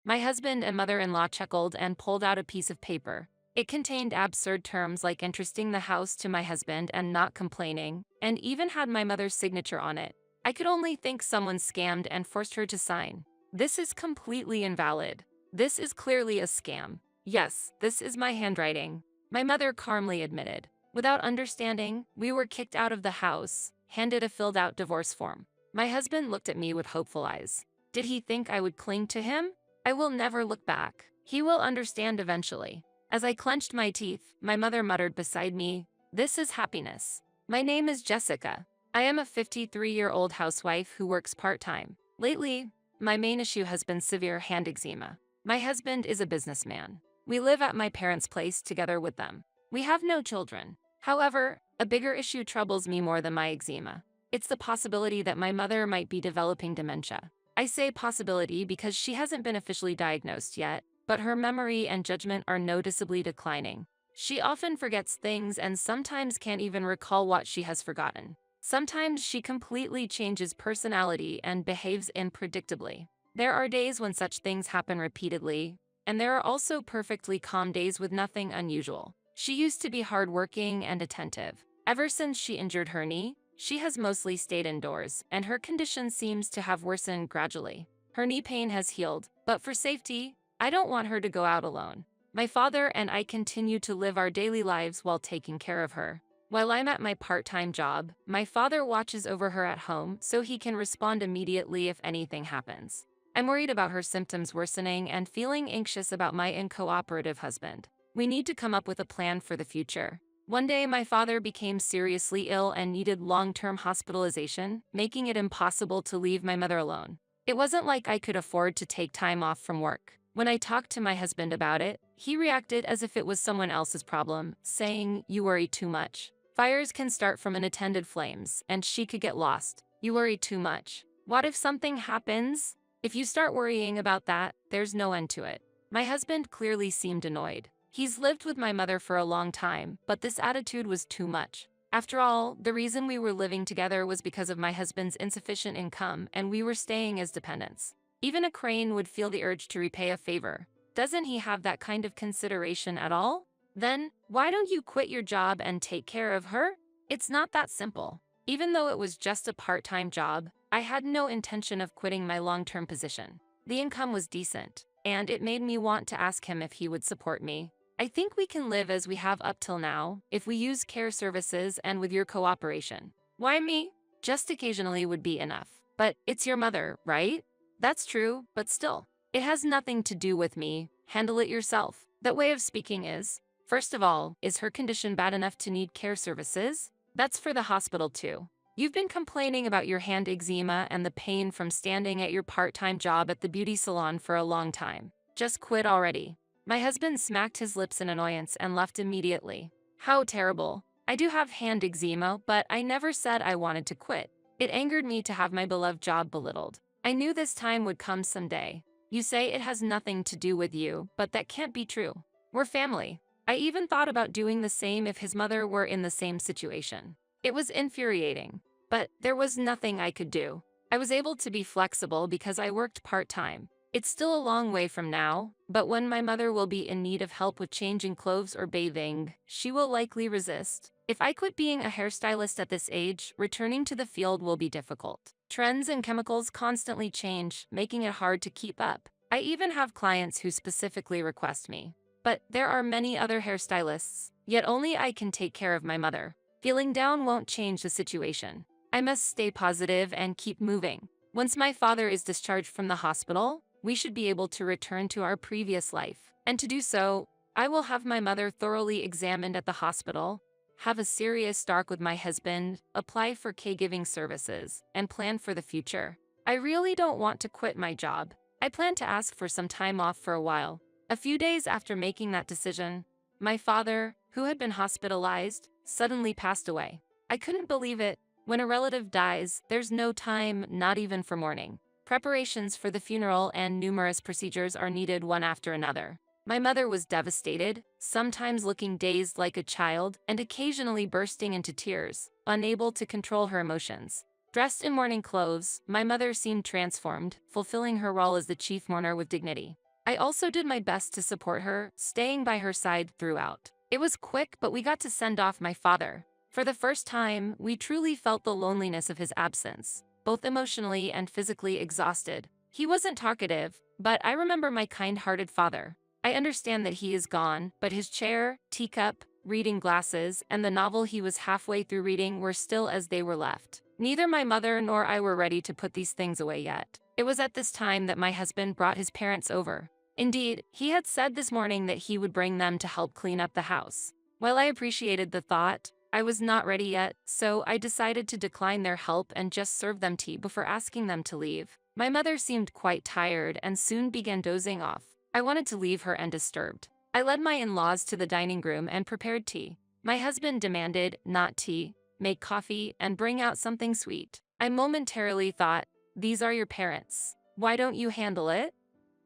My husband and mother-in-law chuckled and pulled out a piece of paper. It contained absurd terms like entrusting the house to my husband and not complaining, and even had my mother's signature on it. I could only think someone scammed and forced her to sign. This is completely invalid. This is clearly a scam. Yes, this is my handwriting, my mother calmly admitted. Without understanding, we were kicked out of the house, handed a filled-out divorce form. My husband looked at me with hopeful eyes. Did he think I would cling to him? I will never look back. He will understand eventually. As I clenched my teeth, my mother muttered beside me, "This is happiness." My name is Jessica. I am a 53-year-old housewife who works part-time. Lately, my main issue has been severe hand eczema. My husband is a businessman. We live at my parents' place together with them. We have no children. However, a bigger issue troubles me more than my eczema. It's the possibility that my mother might be developing dementia. I say possibility because she hasn't been officially diagnosed yet, but her memory and judgment are noticeably declining. She often forgets things and sometimes can't even recall what she has forgotten. Sometimes she completely changes personality and behaves unpredictably. There are days when such things happen repeatedly, and there are also perfectly calm days with nothing unusual. She used to be hardworking and attentive. Ever since she injured her knee, she has mostly stayed indoors, and her condition seems to have worsened gradually. Her knee pain has healed, but for safety, I don't want her to go out alone. My father and I continue to live our daily lives while taking care of her. While I'm at my part-time job, my father watches over her at home so he can respond immediately if anything happens. I'm worried about her symptoms worsening and feeling anxious about my uncooperative husband. We need to come up with a plan for the future. One day, my father became seriously ill and needed long-term hospitalization, making it impossible to leave my mother alone. It wasn't like I could afford to take time off from work. When I talked to my husband about it, he reacted as if it was someone else's problem, saying, "You worry too much. Fires can start from unattended flames, and she could get lost. You worry too much. What if something happens? If you start worrying about that, there's no end to it." My husband clearly seemed annoyed. He's lived with my mother for a long time, but this attitude was too much. After all, the reason we were living together was because of my husband's insufficient income, and we were staying as dependents. Even a crane would feel the urge to repay a favor. Doesn't he have that kind of consideration at all? Then, why don't you quit your job and take care of her? It's not that simple. Even though it was just a part-time job, I had no intention of quitting my long-term position. The income was decent, and it made me want to ask him if he would support me. I think we can live as we have up till now, if we use care services and with your cooperation. Why me? Just occasionally would be enough. But it's your mother, right? That's true, but still. It has nothing to do with me. Handle it yourself. That way of speaking is, first of all, is her condition bad enough to need care services? That's for the hospital too. You've been complaining about your hand eczema and the pain from standing at your part-time job at the beauty salon for a long time. Just quit already. My husband smacked his lips in annoyance and left immediately. How terrible. I do have hand eczema, but I never said I wanted to quit. It angered me to have my beloved job belittled. I knew this time would come someday. You say it has nothing to do with you, but that can't be true. We're family. I even thought about doing the same if his mother were in the same situation. It was infuriating, but there was nothing I could do. I was able to be flexible because I worked part-time. It's still a long way from now, but when my mother will be in need of help with changing clothes or bathing, she will likely resist. If I quit being a hairstylist at this age, returning to the field will be difficult. Trends and chemicals constantly change, making it hard to keep up. I even have clients who specifically request me. But there are many other hairstylists, yet only I can take care of my mother. Feeling down won't change the situation. I must stay positive and keep moving. Once my father is discharged from the hospital, we should be able to return to our previous life. And to do so, I will have my mother thoroughly examined at the hospital, have a serious talk with my husband, apply for caregiving services, and plan for the future. I really don't want to quit my job. I plan to ask for some time off for a while. A few days after making that decision, my father, who had been hospitalized, suddenly passed away. I couldn't believe it. When a relative dies, there's no time, not even for mourning. Preparations for the funeral and numerous procedures are needed one after another. My mother was devastated, sometimes looking dazed like a child and occasionally bursting into tears, unable to control her emotions. Dressed in mourning clothes, my mother seemed transformed, fulfilling her role as the chief mourner with dignity. I also did my best to support her, staying by her side throughout. It was quick, but we got to send off my father. For the first time, we truly felt the loneliness of his absence, both emotionally and physically exhausted. He wasn't talkative, but I remember my kind-hearted father. I understand that he is gone, but his chair, teacup, reading glasses, and the novel he was halfway through reading were still as they were left. Neither my mother nor I were ready to put these things away yet. It was at this time that my husband brought his parents over. Indeed, he had said this morning that he would bring them to help clean up the house. While I appreciated the thought, I was not ready yet, so I decided to decline their help and just serve them tea before asking them to leave. My mother seemed quite tired and soon began dozing off. I wanted to leave her undisturbed. I led my in-laws to the dining room and prepared tea. My husband demanded, not tea, make coffee, and bring out something sweet. I momentarily thought, these are your parents. Why don't you handle it?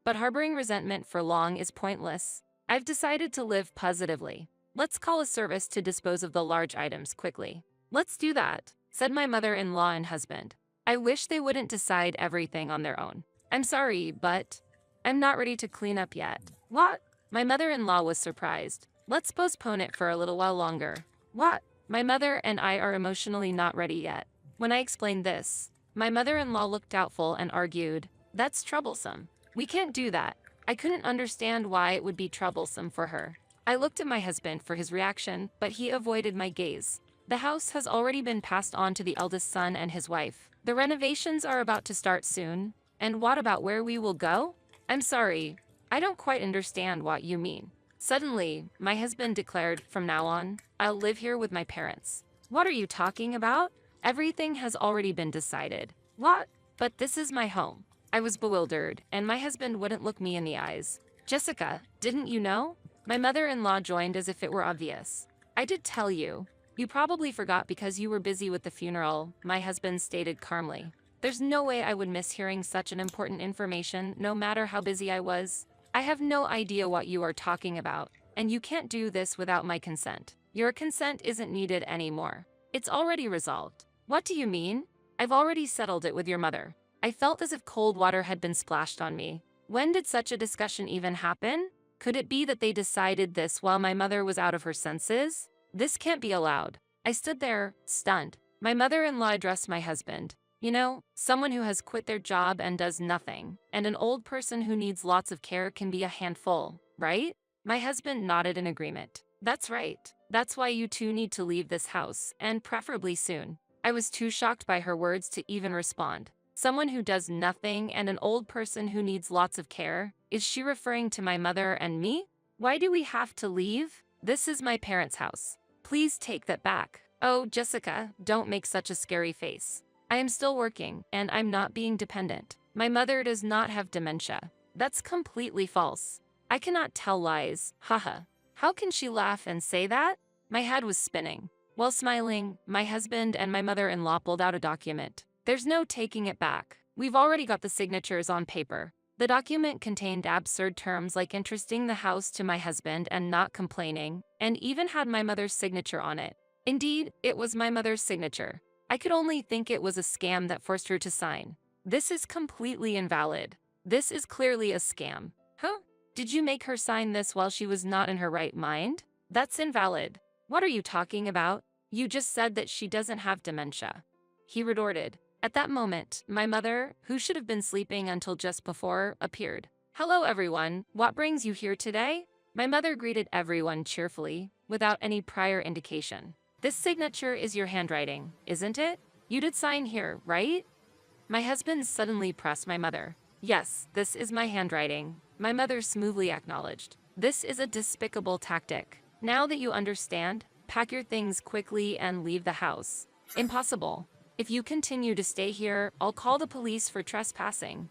But harboring resentment for long is pointless. I've decided to live positively. Let's call a service to dispose of the large items quickly. Let's do that, said my mother-in-law and husband. I wish they wouldn't decide everything on their own. I'm sorry, but I'm not ready to clean up yet. What? My mother-in-law was surprised. Let's postpone it for a little while longer. What? My mother and I are emotionally not ready yet. When I explained this, my mother-in-law looked doubtful and argued, that's troublesome. We can't do that. I couldn't understand why it would be troublesome for her. I looked at my husband for his reaction, but he avoided my gaze. The house has already been passed on to the eldest son and his wife. The renovations are about to start soon. And what about where we will go? I'm sorry, I don't quite understand what you mean. Suddenly, my husband declared, from now on, I'll live here with my parents. What are you talking about? Everything has already been decided. What? But this is my home. I was bewildered, and my husband wouldn't look me in the eyes. Jessica, didn't you know? My mother-in-law joined as if it were obvious. I did tell you. You probably forgot because you were busy with the funeral, my husband stated calmly. There's no way I would miss hearing such an important information, no matter how busy I was. I have no idea what you are talking about, and you can't do this without my consent. Your consent isn't needed anymore. It's already resolved. What do you mean? I've already settled it with your mother. I felt as if cold water had been splashed on me. When did such a discussion even happen? Could it be that they decided this while my mother was out of her senses? This can't be allowed. I stood there, stunned. My mother-in-law addressed my husband. You know, someone who has quit their job and does nothing, and an old person who needs lots of care can be a handful, right? My husband nodded in agreement. That's right. That's why you two need to leave this house, and preferably soon. I was too shocked by her words to even respond. Someone who does nothing and an old person who needs lots of care? Is she referring to my mother and me? Why do we have to leave? This is my parents' house. Please take that back. Oh, Jessica, don't make such a scary face. I am still working, and I'm not being dependent. My mother does not have dementia. That's completely false. I cannot tell lies, haha. How can she laugh and say that? My head was spinning. While smiling, my husband and my mother-in-law pulled out a document. There's no taking it back. We've already got the signatures on paper. The document contained absurd terms like entrusting the house to my husband and not complaining, and even had my mother's signature on it. Indeed, it was my mother's signature. I could only think it was a scam that forced her to sign. This is completely invalid. This is clearly a scam. Huh? Did you make her sign this while she was not in her right mind? That's invalid. What are you talking about? You just said that she doesn't have dementia. He retorted. At that moment, my mother, who should have been sleeping until just before, appeared. Hello everyone, what brings you here today? My mother greeted everyone cheerfully, without any prior indication. This signature is your handwriting, isn't it? You did sign here, right? My husband suddenly pressed my mother. Yes, this is my handwriting. My mother smoothly acknowledged. This is a despicable tactic. Now that you understand, pack your things quickly and leave the house. Impossible. If you continue to stay here, I'll call the police for trespassing.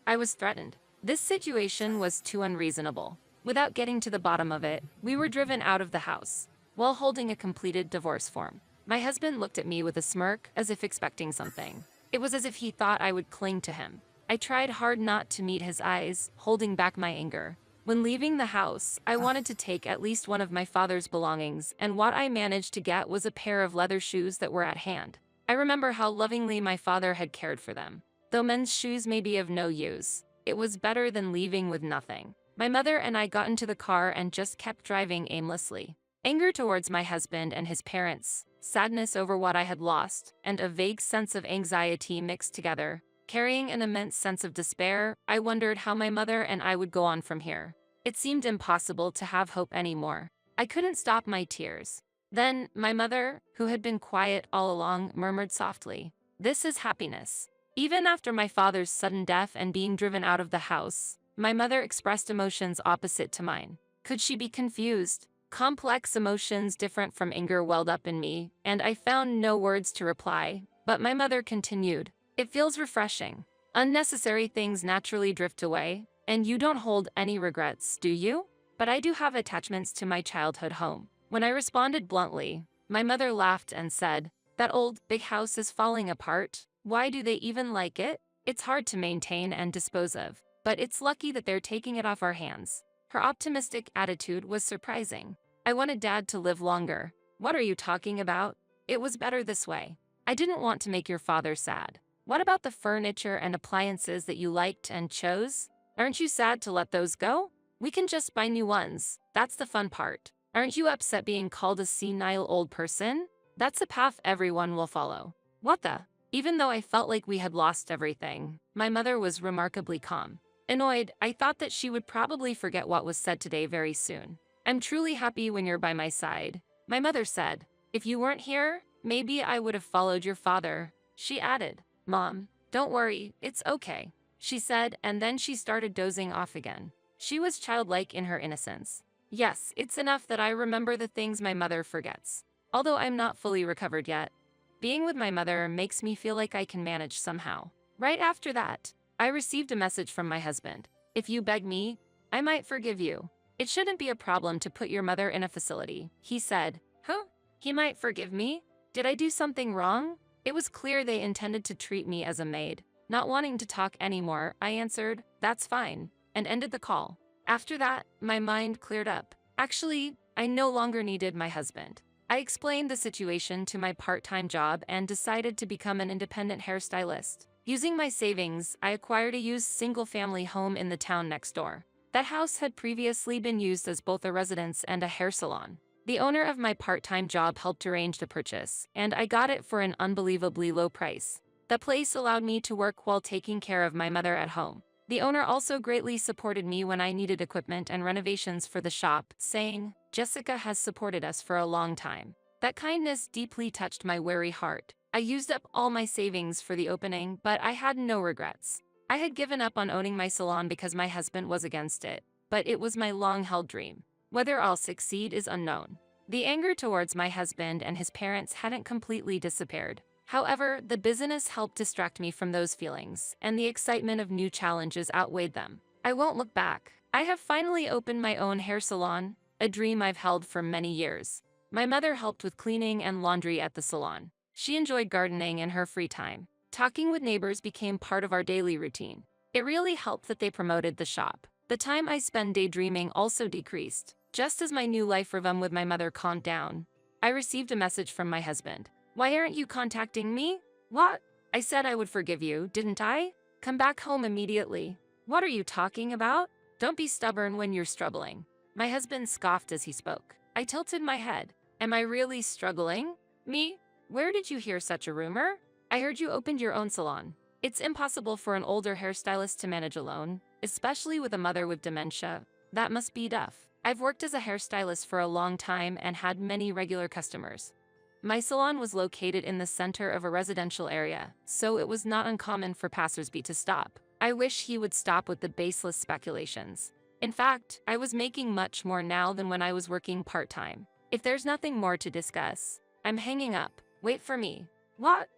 I was threatened. This situation was too unreasonable. Without getting to the bottom of it, we were driven out of the house, while holding a completed divorce form. My husband looked at me with a smirk, as if expecting something. It was as if he thought I would cling to him. I tried hard not to meet his eyes, holding back my anger. When leaving the house, I wanted to take at least one of my father's belongings, and what I managed to get was a pair of leather shoes that were at hand. I remember how lovingly my father had cared for them. Though men's shoes may be of no use, It was better than leaving with nothing. My mother and I got into the car and just kept driving aimlessly. Anger towards my husband and his parents, sadness over what I had lost, and a vague sense of anxiety mixed together. Carrying an immense sense of despair, I wondered how my mother and I would go on from here. It seemed impossible to have hope anymore. I couldn't stop my tears. Then, my mother, who had been quiet all along, murmured softly, "This is happiness." Even after my father's sudden death and being driven out of the house, my mother expressed emotions opposite to mine. Could she be confused? Complex emotions different from anger welled up in me, and I found no words to reply, but my mother continued, "It feels refreshing. Unnecessary things naturally drift away, and you don't hold any regrets, do you? But I do have attachments to my childhood home." When I responded bluntly, my mother laughed and said, "That old, big house is falling apart. Why do they even like it? It's hard to maintain and dispose of, but it's lucky that they're taking it off our hands." Her optimistic attitude was surprising. "I wanted Dad to live longer." "What are you talking about? It was better this way." "I didn't want to make your father sad." "What about the furniture and appliances that you liked and chose? Aren't you sad to let those go? We can just buy new ones. That's the fun part. Aren't you upset being called a senile old person? That's a path everyone will follow." What the? Even though I felt like we had lost everything, my mother was remarkably calm. Annoyed, I thought that she would probably forget what was said today very soon. "I'm truly happy when you're by my side," my mother said. "If you weren't here, maybe I would have followed your father." She added, "Mom, don't worry, it's okay," she said, and then she started dozing off again. She was childlike in her innocence. Yes, it's enough that I remember the things my mother forgets. Although I'm not fully recovered yet, being with my mother makes me feel like I can manage somehow. Right after that, I received a message from my husband. "If you beg me, I might forgive you. It shouldn't be a problem to put your mother in a facility," he said. Huh? He might forgive me? Did I do something wrong? It was clear they intended to treat me as a maid. Not wanting to talk anymore, I answered, "That's fine," and ended the call. After that, my mind cleared up. Actually, I no longer needed my husband. I explained the situation to my part-time job and decided to become an independent hairstylist. Using my savings, I acquired a used single-family home in the town next door. That house had previously been used as both a residence and a hair salon. The owner of my part-time job helped arrange the purchase, and I got it for an unbelievably low price. The place allowed me to work while taking care of my mother at home. The owner also greatly supported me when I needed equipment and renovations for the shop, saying, "Jessica has supported us for a long time." That kindness deeply touched my weary heart. I used up all my savings for the opening, but I had no regrets. I had given up on owning my salon because my husband was against it, but it was my long-held dream. Whether I'll succeed is unknown. The anger towards my husband and his parents hadn't completely disappeared. However, the business helped distract me from those feelings, and the excitement of new challenges outweighed them. I won't look back. I have finally opened my own hair salon, a dream I've held for many years. My mother helped with cleaning and laundry at the salon. She enjoyed gardening in her free time. Talking with neighbors became part of our daily routine. It really helped that they promoted the shop. The time I spent daydreaming also decreased. Just as my new life rhythm with my mother calmed down, I received a message from my husband. "Why aren't you contacting me?" "What? I said I would forgive you, didn't I? Come back home immediately." "What are you talking about? Don't be stubborn when you're struggling." My husband scoffed as he spoke. I tilted my head. "Am I really struggling? Me? Where did you hear such a rumor? I heard you opened your own salon. It's impossible for an older hairstylist to manage alone, especially with a mother with dementia. That must be tough." I've worked as a hairstylist for a long time and had many regular customers. My salon was located in the center of a residential area, so it was not uncommon for passersby to stop. I wish he would stop with the baseless speculations. In fact, I was making much more now than when I was working part-time. If there's nothing more to discuss, I'm hanging up. Wait for me. "What?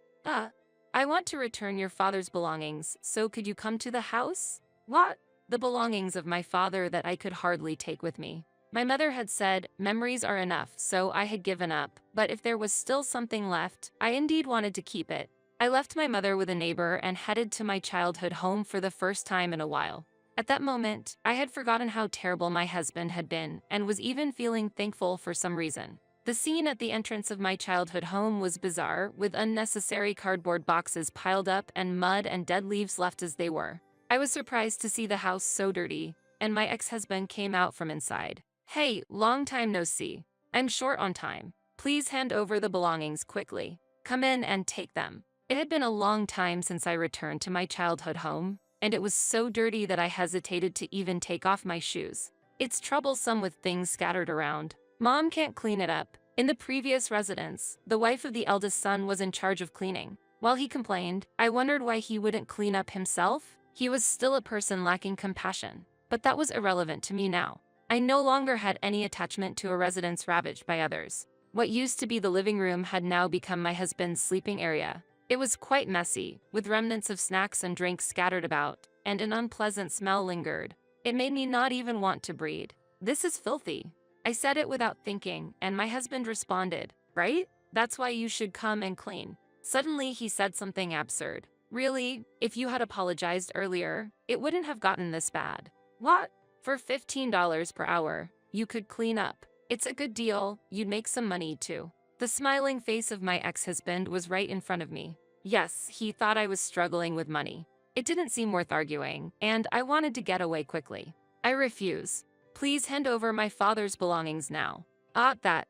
I want to return your father's belongings, so could you come to the house?" "What?" "The belongings of my father that I could hardly take with me." My mother had said, memories are enough, so I had given up, but if there was still something left, I indeed wanted to keep it. I left my mother with a neighbor and headed to my childhood home for the first time in a while. At that moment, I had forgotten how terrible my husband had been and was even feeling thankful for some reason. The scene at the entrance of my childhood home was bizarre, with unnecessary cardboard boxes piled up and mud and dead leaves left as they were. I was surprised to see the house so dirty, and my ex-husband came out from inside. Hey, long time no see. I'm short on time. Please hand over the belongings quickly. Come in and take them. It had been a long time since I returned to my childhood home, and it was so dirty that I hesitated to even take off my shoes. It's troublesome with things scattered around. Mom can't clean it up. In the previous residence, the wife of the eldest son was in charge of cleaning. While he complained, I wondered why he wouldn't clean up himself. He was still a person lacking compassion. But that was irrelevant to me now. I no longer had any attachment to a residence ravaged by others. What used to be the living room had now become my husband's sleeping area. It was quite messy, with remnants of snacks and drinks scattered about, and an unpleasant smell lingered. It made me not even want to breathe. This is filthy. I said it without thinking, and my husband responded, right? That's why you should come and clean. Suddenly he said something absurd. Really, if you had apologized earlier, it wouldn't have gotten this bad. What? For $15 per hour, you could clean up. It's a good deal, you'd make some money too. The smiling face of my ex-husband was right in front of me. Yes, he thought I was struggling with money. It didn't seem worth arguing, and I wanted to get away quickly. I refuse. Please hand over my father's belongings now. That.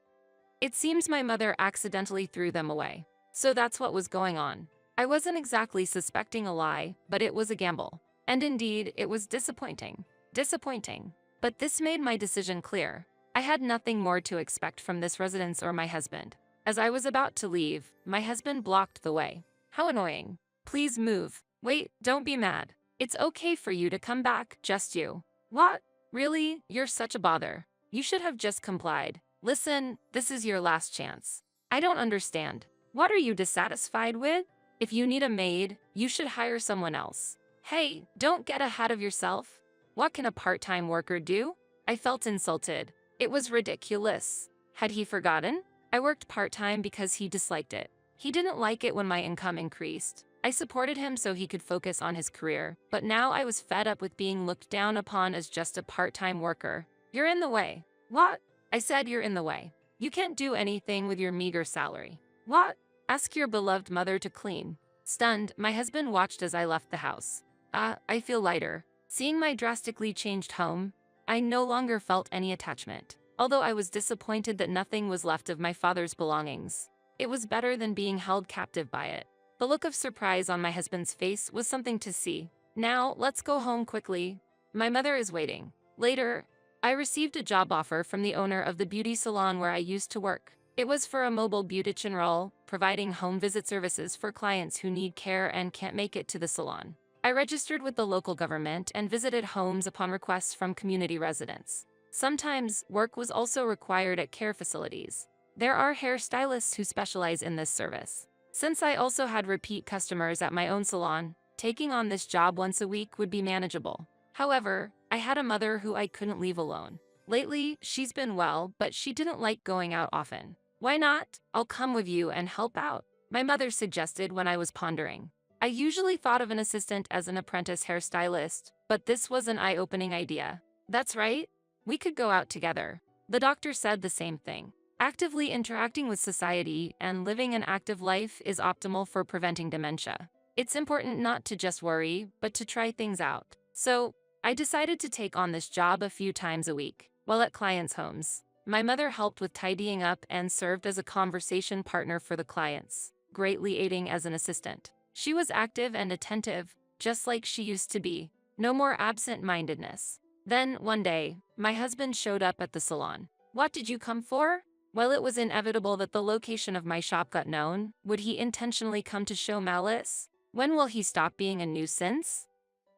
It seems my mother accidentally threw them away. So that's what was going on. I wasn't exactly suspecting a lie, but it was a gamble. And indeed, it was disappointing. Disappointing. But this made my decision clear. I had nothing more to expect from this residence or my husband. As I was about to leave, my husband blocked the way. How annoying. Please move. Wait, don't be mad. It's okay for you to come back, just you. What? Really? You're such a bother. You should have just complied. Listen, this is your last chance. I don't understand. What are you dissatisfied with? If you need a maid, you should hire someone else. Hey, don't get ahead of yourself. What can a part-time worker do? I felt insulted. It was ridiculous. Had he forgotten? I worked part-time because he disliked it. He didn't like it when my income increased. I supported him so he could focus on his career, but now I was fed up with being looked down upon as just a part-time worker. You're in the way. What? I said you're in the way. You can't do anything with your meager salary. What? Ask your beloved mother to clean. Stunned, my husband watched as I left the house. I feel lighter. Seeing my drastically changed home, I no longer felt any attachment. Although I was disappointed that nothing was left of my father's belongings. It was better than being held captive by it. The look of surprise on my husband's face was something to see. Now, let's go home quickly. My mother is waiting. Later, I received a job offer from the owner of the beauty salon where I used to work. It was for a mobile beautician role, providing home visit services for clients who need care and can't make it to the salon. I registered with the local government and visited homes upon requests from community residents. Sometimes, work was also required at care facilities. There are hairstylists who specialize in this service. Since I also had repeat customers at my own salon, taking on this job once a week would be manageable. However, I had a mother who I couldn't leave alone. Lately, she's been well, but she didn't like going out often. Why not? I'll come with you and help out, my mother suggested when I was pondering. I usually thought of an assistant as an apprentice hairstylist, but this was an eye-opening idea. That's right. We could go out together. The doctor said the same thing. Actively interacting with society and living an active life is optimal for preventing dementia. It's important not to just worry, but to try things out. So, I decided to take on this job a few times a week. While at clients' homes, my mother helped with tidying up and served as a conversation partner for the clients, greatly aiding as an assistant. She was active and attentive, just like she used to be. No more absent-mindedness. Then, one day, my husband showed up at the salon. What did you come for? While it was inevitable that the location of my shop got known, would he intentionally come to show malice? When will he stop being a nuisance?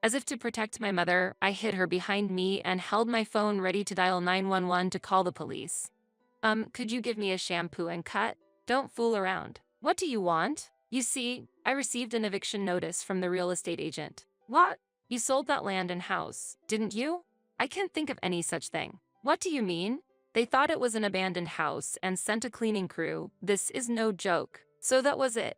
As if to protect my mother, I hid her behind me and held my phone ready to dial 911 to call the police. Could you give me a shampoo and cut? Don't fool around. What do you want? You see, I received an eviction notice from the real estate agent. What? You sold that land and house, didn't you? I can't think of any such thing. What do you mean? They thought it was an abandoned house and sent a cleaning crew. This is no joke. So that was it.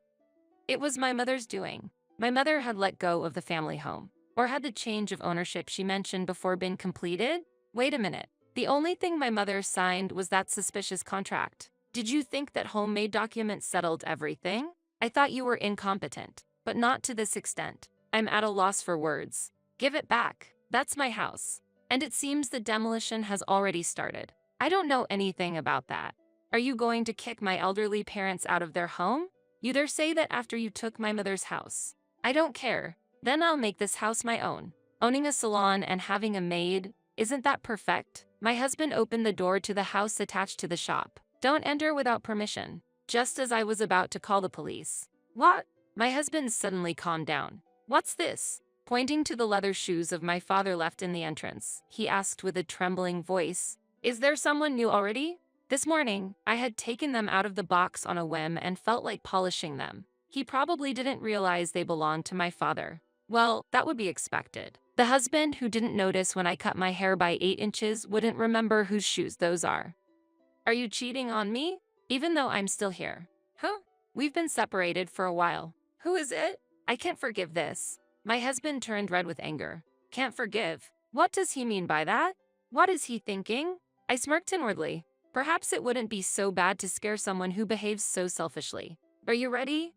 It was my mother's doing. My mother had let go of the family home. Or had the change of ownership she mentioned before been completed? Wait a minute. The only thing my mother signed was that suspicious contract. Did you think that homemade documents settled everything? I thought you were incompetent, but not to this extent. I'm at a loss for words. Give it back. That's my house. And it seems the demolition has already started. I don't know anything about that. Are you going to kick my elderly parents out of their home? You dare say that after you took my mother's house. I don't care. Then I'll make this house my own. Owning a salon and having a maid, isn't that perfect? My husband opened the door to the house attached to the shop. Don't enter without permission. Just as I was about to call the police. What? My husband suddenly calmed down. What's this? Pointing to the leather shoes of my father left in the entrance, he asked with a trembling voice, "Is there someone new already?" This morning, I had taken them out of the box on a whim and felt like polishing them. He probably didn't realize they belonged to my father. Well, that would be expected. The husband who didn't notice when I cut my hair by 8 inches wouldn't remember whose shoes those are. Are you cheating on me? Even though I'm still here. Huh? We've been separated for a while. Who is it? I can't forgive this. My husband turned red with anger. Can't forgive? What does he mean by that? What is he thinking? I smirked inwardly. Perhaps it wouldn't be so bad to scare someone who behaves so selfishly. Are you ready?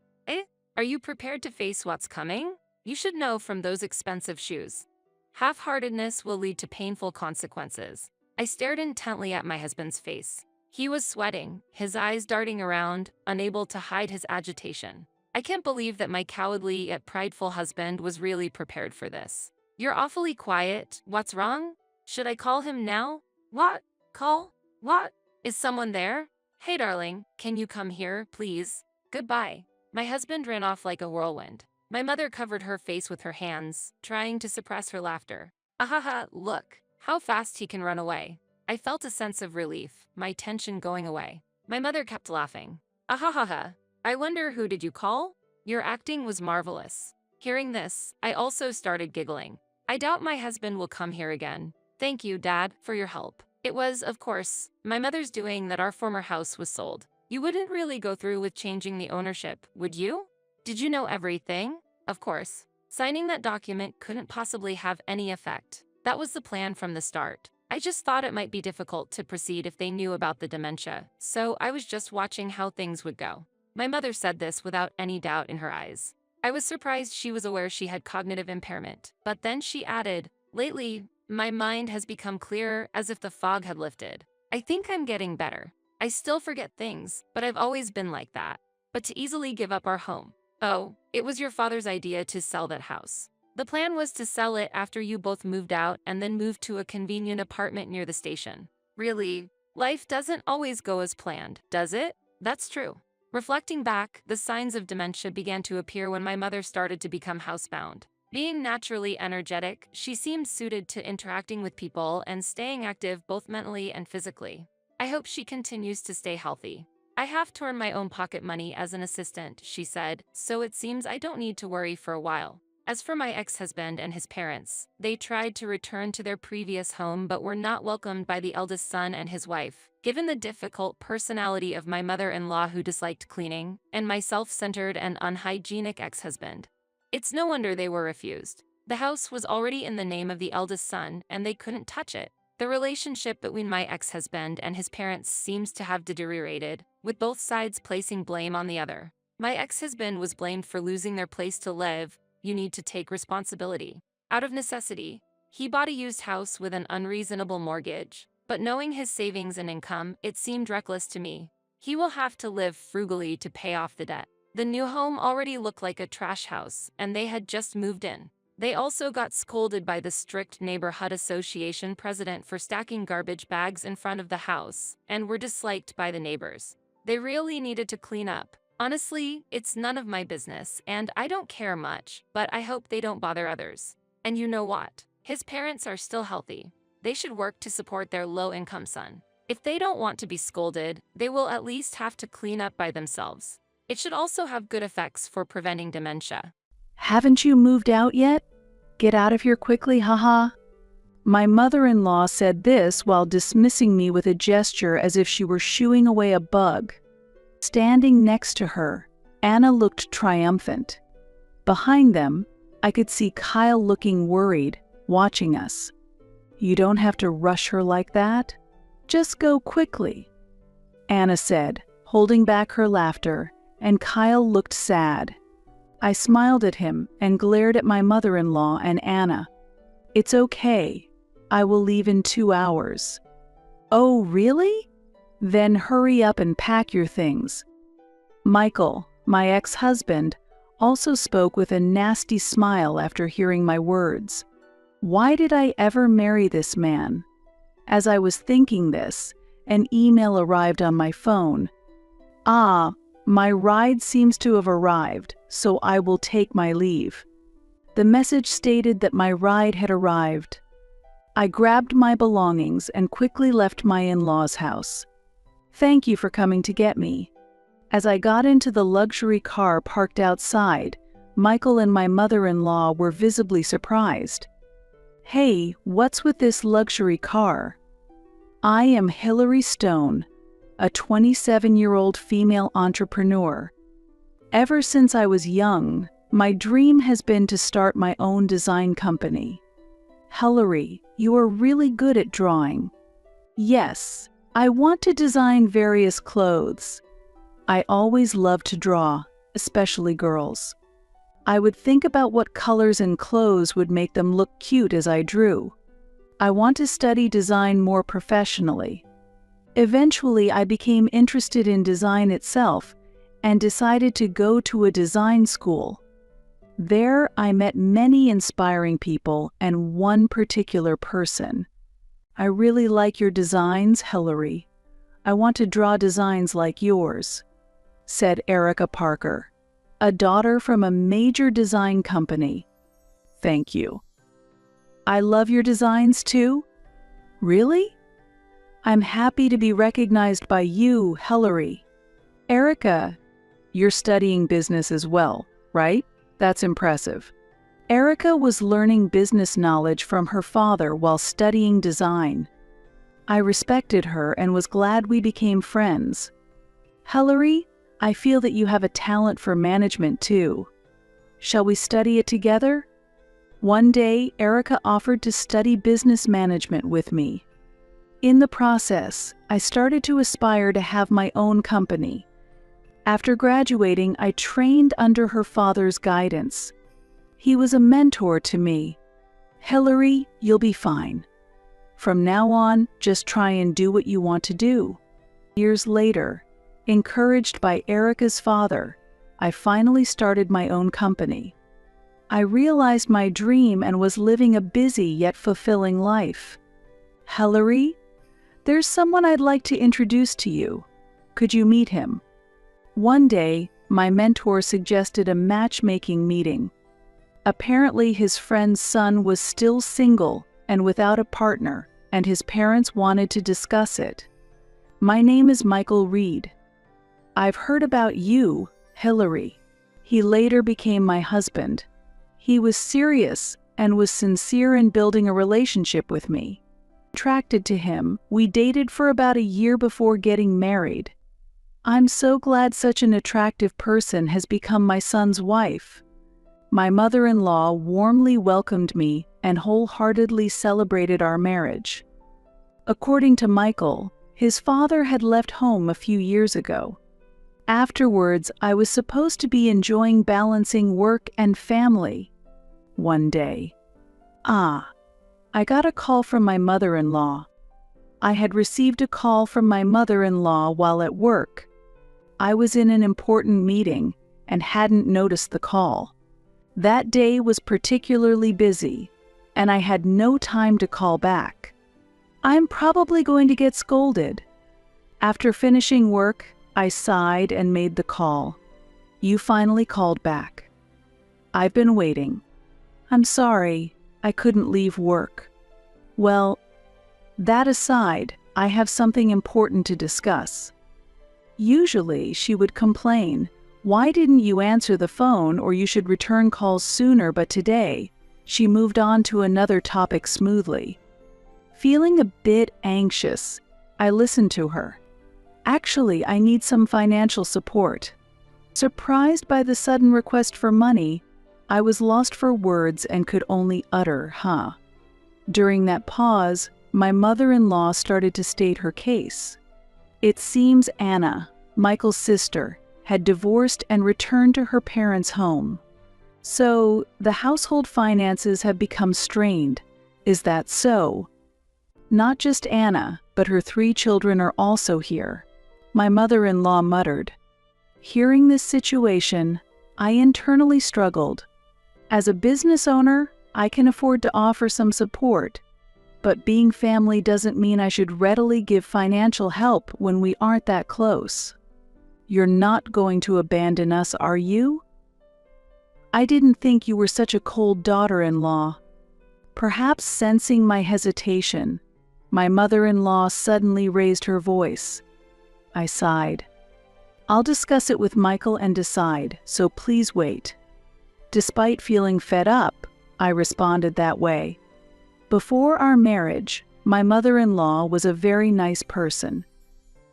Are you prepared to face what's coming? You should know from those expensive shoes. Half-heartedness will lead to painful consequences. I stared intently at my husband's face. He was sweating, his eyes darting around, unable to hide his agitation. I can't believe that my cowardly yet prideful husband was really prepared for this. You're awfully quiet. What's wrong? Should I call him now? What? Call? What? Is someone there? Hey darling, can you come here, please? Goodbye. My husband ran off like a whirlwind. My mother covered her face with her hands, trying to suppress her laughter. Ahaha, look, how fast he can run away. I felt a sense of relief, my tension going away. My mother kept laughing. Ahahaha, I wonder who did you call? Your acting was marvelous. Hearing this, I also started giggling. I doubt my husband will come here again. Thank you, Dad, for your help. It was, of course, my mother's doing that our former house was sold. You wouldn't really go through with changing the ownership, would you? Did you know everything? Of course. Signing that document couldn't possibly have any effect. That was the plan from the start. I just thought it might be difficult to proceed if they knew about the dementia, so I was just watching how things would go. My mother said this without any doubt in her eyes. I was surprised she was aware she had cognitive impairment, but then she added, lately, my mind has become clearer as if the fog had lifted. I think I'm getting better. I still forget things, but I've always been like that. But to easily give up our home. Oh, it was your father's idea to sell that house. The plan was to sell it after you both moved out and then move to a convenient apartment near the station. Really, life doesn't always go as planned, does it? That's true. Reflecting back, the signs of dementia began to appear when my mother started to become housebound. Being naturally energetic, she seemed suited to interacting with people and staying active both mentally and physically. I hope she continues to stay healthy. I have to earn my own pocket money as an assistant, she said, so it seems I don't need to worry for a while. As for my ex-husband and his parents, they tried to return to their previous home but were not welcomed by the eldest son and his wife, given the difficult personality of my mother-in-law who disliked cleaning, and my self-centered and unhygienic ex-husband. It's no wonder they were refused. The house was already in the name of the eldest son, and they couldn't touch it. The relationship between my ex-husband and his parents seems to have deteriorated, with both sides placing blame on the other. My ex-husband was blamed for losing their place to live. You need to take responsibility. Out of necessity, he bought a used house with an unreasonable mortgage, but knowing his savings and income, it seemed reckless to me. He will have to live frugally to pay off the debt. The new home already looked like a trash house, and they had just moved in. They also got scolded by the strict neighborhood association president for stacking garbage bags in front of the house, and were disliked by the neighbors. They really needed to clean up. Honestly, it's none of my business, and I don't care much, but I hope they don't bother others. And you know what? His parents are still healthy. They should work to support their low-income son. If they don't want to be scolded, they will at least have to clean up by themselves. It should also have good effects for preventing dementia. Haven't you moved out yet? Get out of here quickly, haha. My mother-in-law said this while dismissing me with a gesture as if she were shooing away a bug. Standing next to her, Anna looked triumphant. Behind them, I could see Kyle looking worried, watching us. You don't have to rush her like that. Just go quickly, Anna said, holding back her laughter, and Kyle looked sad. I smiled at him and glared at my mother-in-law and Anna. It's okay. I will leave in 2 hours. Oh, really? Then hurry up and pack your things. Michael, my ex-husband, also spoke with a nasty smile after hearing my words. Why did I ever marry this man? As I was thinking this, an email arrived on my phone. Ah, my ride seems to have arrived, so I will take my leave. The message stated that my ride had arrived. I grabbed my belongings and quickly left my in-laws' house. Thank you for coming to get me. As I got into the luxury car parked outside, Michael and my mother-in-law were visibly surprised. Hey, what's with this luxury car? I am Hillary Stone, a 27-year-old female entrepreneur. Ever since I was young, my dream has been to start my own design company. Hillary, you are really good at drawing. Yes, I want to design various clothes. I always love to draw, especially girls. I would think about what colors and clothes would make them look cute as I drew. I want to study design more professionally. Eventually, I became interested in design itself and decided to go to a design school. There, I met many inspiring people and one particular person. I really like your designs, Hillary. I want to draw designs like yours, said Erica Parker, a daughter from a major design company. Thank you. I love your designs too? Really? I'm happy to be recognized by you, Hillary. Erica, you're studying business as well, right? That's impressive. Erica was learning business knowledge from her father while studying design. I respected her and was glad we became friends. Hillary, I feel that you have a talent for management too. Shall we study it together? One day, Erica offered to study business management with me. In the process, I started to aspire to have my own company. After graduating, I trained under her father's guidance. He was a mentor to me. Hillary, you'll be fine. From now on, just try and do what you want to do. Years later, encouraged by Erica's father, I finally started my own company. I realized my dream and was living a busy yet fulfilling life. Hillary, there's someone I'd like to introduce to you. Could you meet him? One day, my mentor suggested a matchmaking meeting. Apparently, his friend's son was still single and without a partner, and his parents wanted to discuss it. My name is Michael Reed. I've heard about you, Hillary. He later became my husband. He was serious and was sincere in building a relationship with me. Attracted to him, we dated for about a year before getting married. I'm so glad such an attractive person has become my son's wife. My mother-in-law warmly welcomed me and wholeheartedly celebrated our marriage. According to Michael, his father had left home a few years ago. Afterwards, I was supposed to be enjoying balancing work and family. One day, I got a call from my mother-in-law. I had received a call from my mother-in-law while at work. I was in an important meeting and hadn't noticed the call. That day was particularly busy, and I had no time to call back. I'm probably going to get scolded. After finishing work, I sighed and made the call. You finally called back. I've been waiting. I'm sorry, I couldn't leave work. Well, that aside, I have something important to discuss. Usually, she would complain, why didn't you answer the phone, or you should return calls sooner, but today, she moved on to another topic smoothly. Feeling a bit anxious, I listened to her. Actually, I need some financial support. Surprised by the sudden request for money, I was lost for words and could only utter, huh. During that pause, my mother-in-law started to state her case. It seems Anna, Michael's sister, had divorced and returned to her parents' home. So, the household finances have become strained, Is that so? Not just Anna, but her 3 children are also here, my mother-in-law muttered. Hearing this situation, I internally struggled. As a business owner, I can afford to offer some support, but being family doesn't mean I should readily give financial help when we aren't that close. You're not going to abandon us, are you? I didn't think you were such a cold daughter-in-law. Perhaps sensing my hesitation, my mother-in-law suddenly raised her voice. I sighed. I'll discuss it with Michael and decide, so please wait. Despite feeling fed up, I responded that way. Before our marriage, my mother-in-law was a very nice person.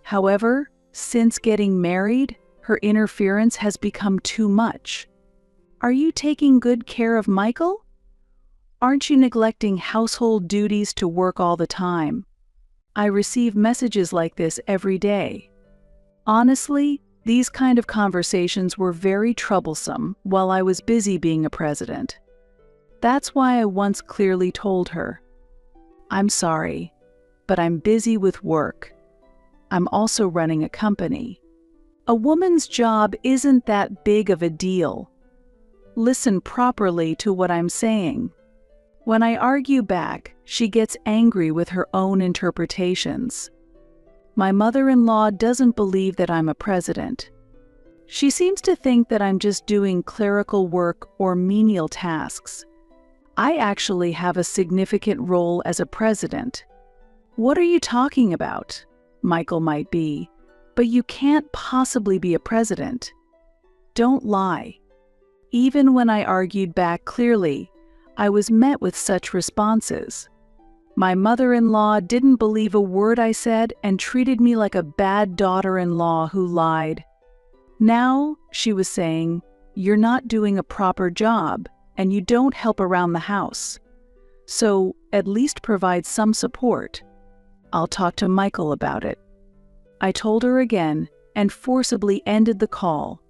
However, since getting married, her interference has become too much. Are you taking good care of Michael? Aren't you neglecting household duties to work all the time? I receive messages like this every day. Honestly, these kind of conversations were very troublesome while I was busy being a president. That's why I once clearly told her, I'm sorry, but I'm busy with work. I'm also running a company. A woman's job isn't that big of a deal. Listen properly to what I'm saying. When I argue back, she gets angry with her own interpretations. My mother-in-law doesn't believe that I'm a president. She seems to think that I'm just doing clerical work or menial tasks. I actually have a significant role as a president. What are you talking about? Michael might be, but you can't possibly be a president. Don't lie. Even when I argued back clearly, I was met with such responses. My mother-in-law didn't believe a word I said and treated me like a bad daughter-in-law who lied. Now, she was saying, you're not doing a proper job and you don't help around the house. So, at least provide some support. I'll talk to Michael about it. I told her again and forcibly ended the call.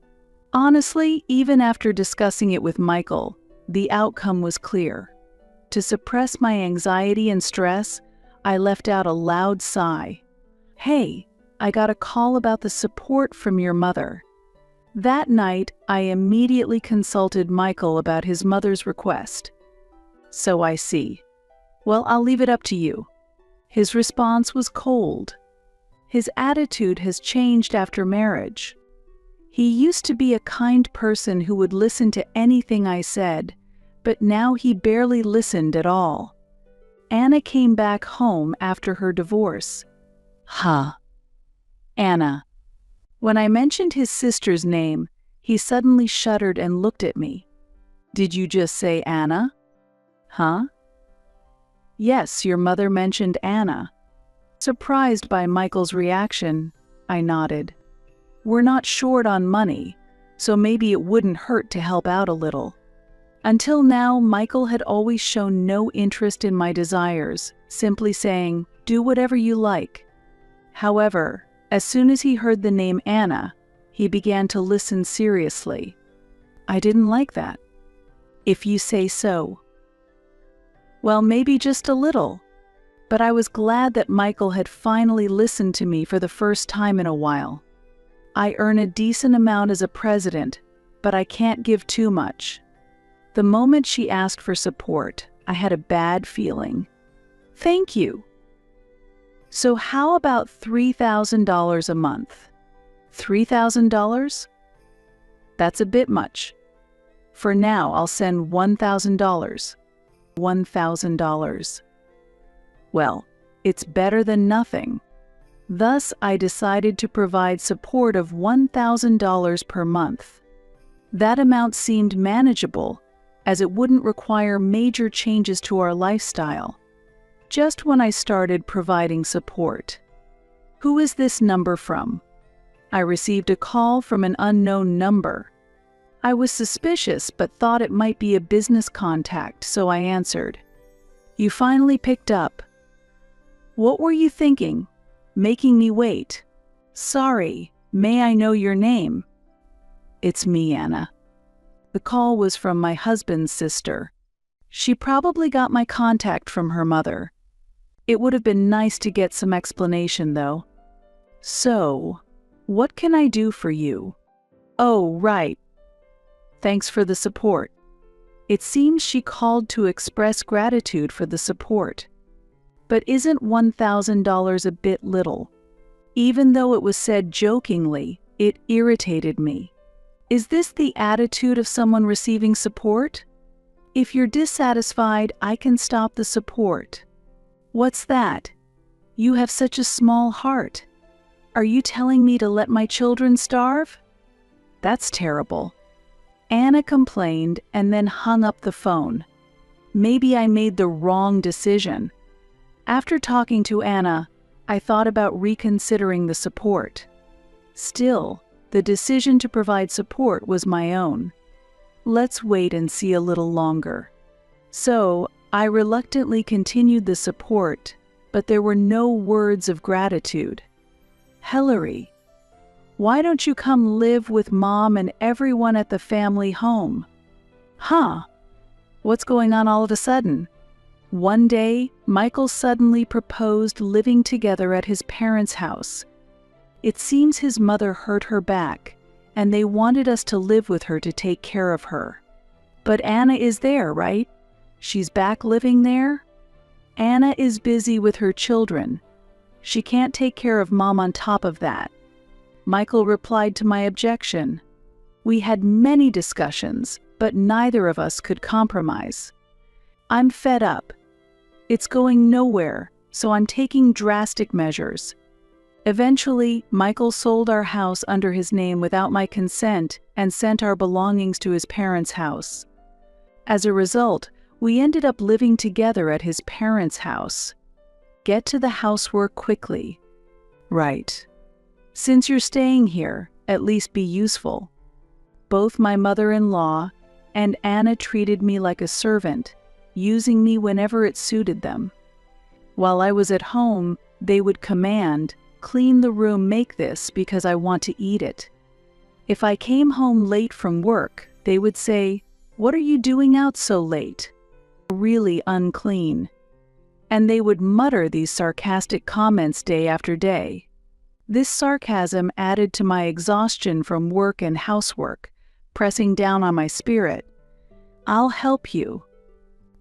Honestly, even after discussing it with Michael, the outcome was clear. To suppress my anxiety and stress, I let out a loud sigh. Hey, I got a call about the support from your mother. That night, I immediately consulted Michael about his mother's request. So I see. Well, I'll leave it up to you. His response was cold. His attitude has changed after marriage. He used to be a kind person who would listen to anything I said, but now he barely listened at all. Anna came back home after her divorce. Huh. Anna. When I mentioned his sister's name, he suddenly shuddered and looked at me. Did you just say Anna? Huh? Yes, your mother mentioned Anna. Surprised by Michael's reaction, I nodded. We're not short on money, so maybe it wouldn't hurt to help out a little. Until now, Michael had always shown no interest in my desires, simply saying, do whatever you like. However, as soon as he heard the name Anna, he began to listen seriously. I didn't like that. If you say so. Well, maybe just a little. But I was glad that Michael had finally listened to me for the first time in a while. I earn a decent amount as a president, but I can't give too much. The moment she asked for support, I had a bad feeling. Thank you. So how about $3,000 a month? $3,000? That's a bit much. For now, I'll send $1,000. $1,000. Well, it's better than nothing. Thus, I decided to provide support of $1,000 per month. That amount seemed manageable, as it wouldn't require major changes to our lifestyle. Just when I started providing support. Who is this number from? I received a call from an unknown number. I was suspicious but thought it might be a business contact, so I answered. You finally picked up. What were you thinking? Making me wait. Sorry, may I know your name? It's me, Anna. The call was from my husband's sister. She probably got my contact from her mother. It would have been nice to get some explanation, though. So, what can I do for you? Oh, right. Thanks for the support. It seems she called to express gratitude for the support. But isn't $1,000 a bit little? Even though it was said jokingly, it irritated me. Is this the attitude of someone receiving support? If you're dissatisfied, I can stop the support. What's that? You have such a small heart. Are you telling me to let my children starve? That's terrible. Anna complained and then hung up the phone. Maybe I made the wrong decision. After talking to Anna, I thought about reconsidering the support. Still, the decision to provide support was my own. Let's wait and see a little longer. So, I reluctantly continued the support, but there were no words of gratitude. Hillary, why don't you come live with Mom and everyone at the family home? Huh? What's going on all of a sudden? One day, Michael suddenly proposed living together at his parents' house. It seems his mother hurt her back, and they wanted us to live with her to take care of her. But Anna is there, right? She's back living there? Anna is busy with her children. She can't take care of Mom on top of that. Michael replied to my objection. We had many discussions, but neither of us could compromise. I'm fed up. It's going nowhere, so I'm taking drastic measures. Eventually, Michael sold our house under his name without my consent and sent our belongings to his parents' house. As a result, we ended up living together at his parents' house. Get to the housework quickly. Right. Since you're staying here, at least be useful. Both my mother-in-law and Anna treated me like a servant, using me whenever it suited them. While I was at home, they would command, "Clean the room, make this because I want to eat it." If I came home late from work, they would say, "What are you doing out so late? Really unclean." And they would mutter these sarcastic comments day after day. This sarcasm added to my exhaustion from work and housework, pressing down on my spirit. I'll help you.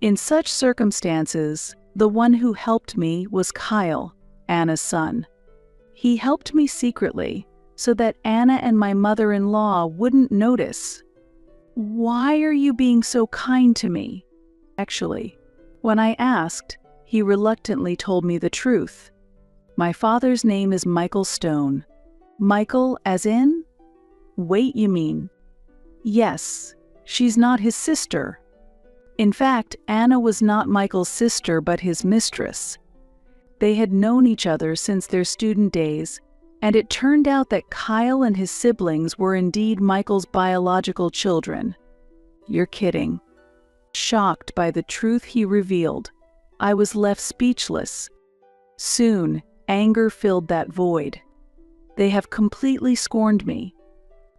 In such circumstances, the one who helped me was Kyle, Anna's son. He helped me secretly, so that Anna and my mother-in-law wouldn't notice. Why are you being so kind to me? Actually, when I asked, he reluctantly told me the truth. My father's name is Michael Stone. Michael as in? Wait, you mean? Yes, she's not his sister. In fact, Anna was not Michael's sister but his mistress. They had known each other since their student days, and it turned out that Kyle and his siblings were indeed Michael's biological children. You're kidding. Shocked by the truth he revealed, I was left speechless. Soon, anger filled that void. They have completely scorned me.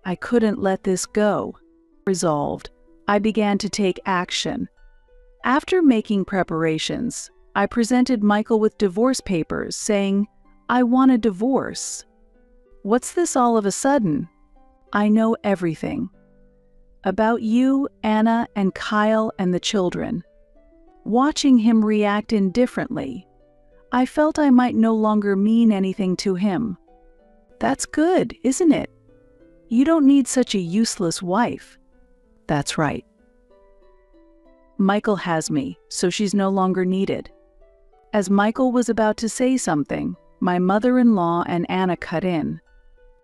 I couldn't let this go. Resolved, I began to take action. After making preparations, I presented Michael with divorce papers saying, "I want a divorce." What's this all of a sudden? I know everything. About you, Anna, and Kyle, and the children. Watching him react indifferently, I felt I might no longer mean anything to him. That's good, isn't it? You don't need such a useless wife. That's right. Michael has me, so she's no longer needed. As Michael was about to say something, my mother-in-law and Anna cut in.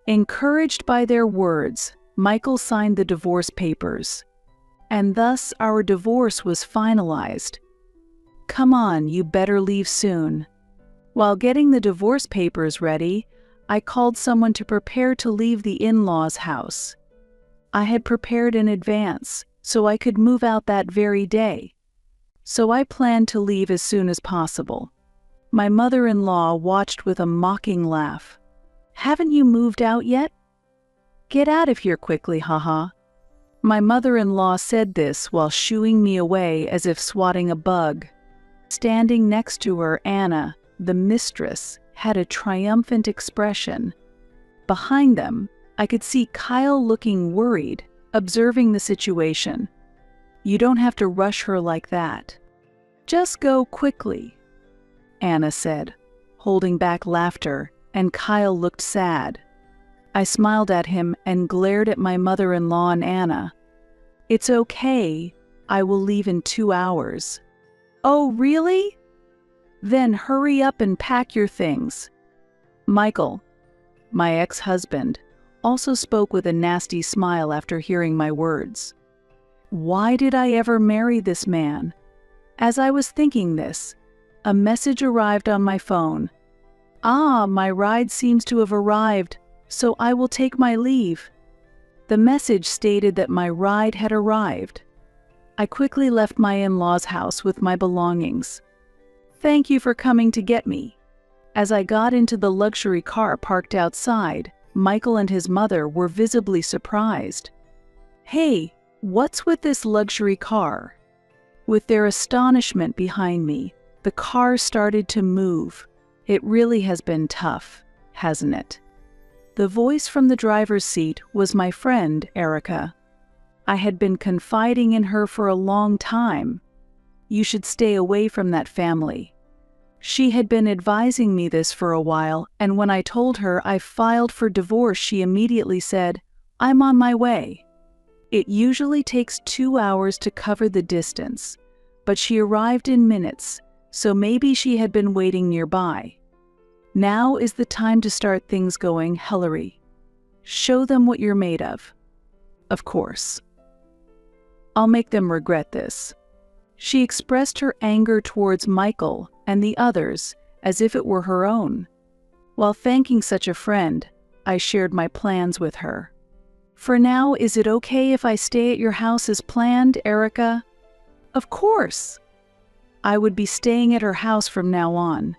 Encouraged by their words, Michael signed the divorce papers. And thus our divorce was finalized. Come on, you better leave soon. While getting the divorce papers ready, I called someone to prepare to leave the in-laws' house. I had prepared in advance, so I could move out that very day. So I planned to leave as soon as possible. My mother-in-law watched with a mocking laugh. Haven't you moved out yet? Get out of here quickly, haha. My mother-in-law said this while shooing me away as if swatting a bug. Standing next to her, Anna, the mistress, had a triumphant expression. Behind them, I could see Kyle looking worried, observing the situation. "You don't have to rush her like that. Just go quickly," Anna said, holding back laughter, and Kyle looked sad. I smiled at him and glared at my mother-in-law and Anna. "It's okay. I will leave in 2 hours." "Oh, really? Then hurry up and pack your things." Michael, my ex-husband, also spoke with a nasty smile after hearing my words. Why did I ever marry this man? As I was thinking this, a message arrived on my phone. "Ah, my ride seems to have arrived, so I will take my leave." The message stated that my ride had arrived. I quickly left my in-laws' house with my belongings. "Thank you for coming to get me." As I got into the luxury car parked outside, Michael and his mother were visibly surprised. "Hey, what's with this luxury car?" With their astonishment behind me, the car started to move. It really has been tough, hasn't it? The voice from the driver's seat was my friend, Erica. I had been confiding in her for a long time. "You should stay away from that family." She had been advising me this for a while, and when I told her I filed for divorce, she immediately said, "I'm on my way." It usually takes 2 hours to cover the distance, but she arrived in minutes, so maybe she had been waiting nearby. Now is the time to start things going, Hillary. Show them what you're made of. Of course. I'll make them regret this. She expressed her anger towards Michael and the others as if it were her own. While thanking such a friend, I shared my plans with her. "For now, is it okay if I stay at your house as planned, Erica?" "Of course." I would be staying at her house from now on.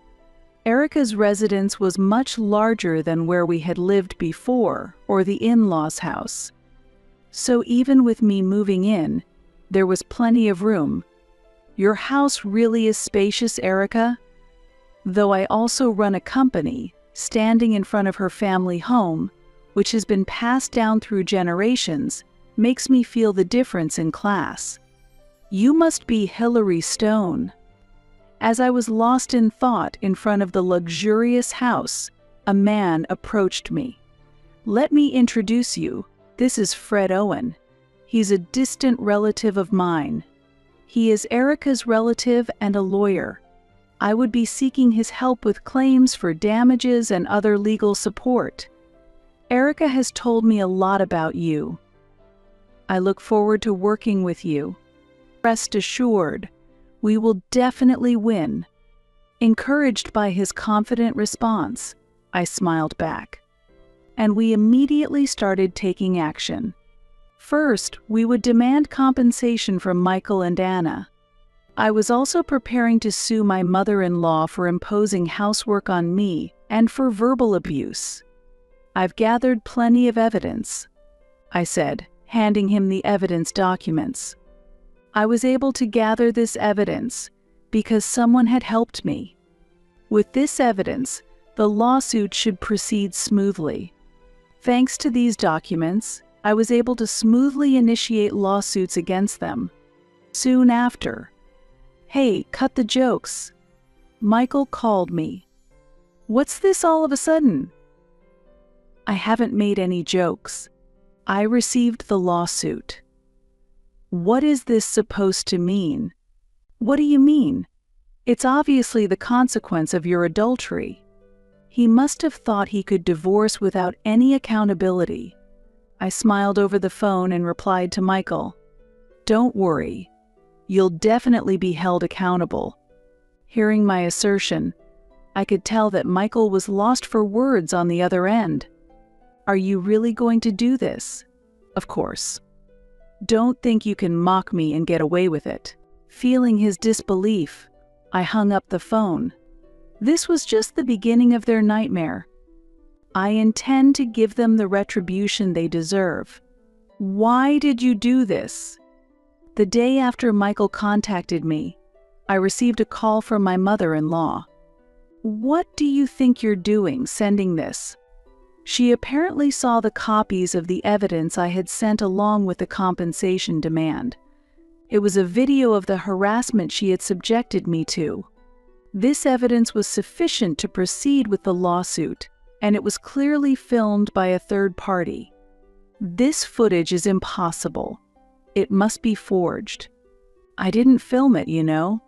Erica's residence was much larger than where we had lived before, or the in-laws' house. So even with me moving in, there was plenty of room. "Your house really is spacious, Erica." Though I also run a company, standing in front of her family home, which has been passed down through generations, makes me feel the difference in class. "You must be Hillary Stone." As I was lost in thought in front of the luxurious house, a man approached me. "Let me introduce you. This is Fred Owen. He's a distant relative of mine. He is Erica's relative and a lawyer. I would be seeking his help with claims for damages and other legal support. Erica has told me a lot about you. I look forward to working with you. Rest assured, we will definitely win." Encouraged by his confident response, I smiled back. And we immediately started taking action. First, we would demand compensation from Michael and Anna. I was also preparing to sue my mother-in-law for imposing housework on me and for verbal abuse. "I've gathered plenty of evidence," I said, handing him the evidence documents. "I was able to gather this evidence because someone had helped me. With this evidence, the lawsuit should proceed smoothly. Thanks to these documents, I was able to smoothly initiate lawsuits against them." Soon after, "Hey, cut the jokes." Michael called me. "What's this all of a sudden?" "I haven't made any jokes. I received the lawsuit." "What is this supposed to mean?" "What do you mean? It's obviously the consequence of your adultery." He must have thought he could divorce without any accountability. I smiled over the phone and replied to Michael, "Don't worry. You'll definitely be held accountable." Hearing my assertion, I could tell that Michael was lost for words on the other end. "Are you really going to do this?" "Of course. Don't think you can mock me and get away with it." Feeling his disbelief, I hung up the phone. This was just the beginning of their nightmare. I intend to give them the retribution they deserve. Why did you do this? The day after Michael contacted me, I received a call from my mother-in-law. What do you think you're doing sending this? She apparently saw the copies of the evidence I had sent along with the compensation demand. It was a video of the harassment she had subjected me to. This evidence was sufficient to proceed with the lawsuit, and it was clearly filmed by a third party. This footage is impossible. It must be forged. I didn't film it, you know.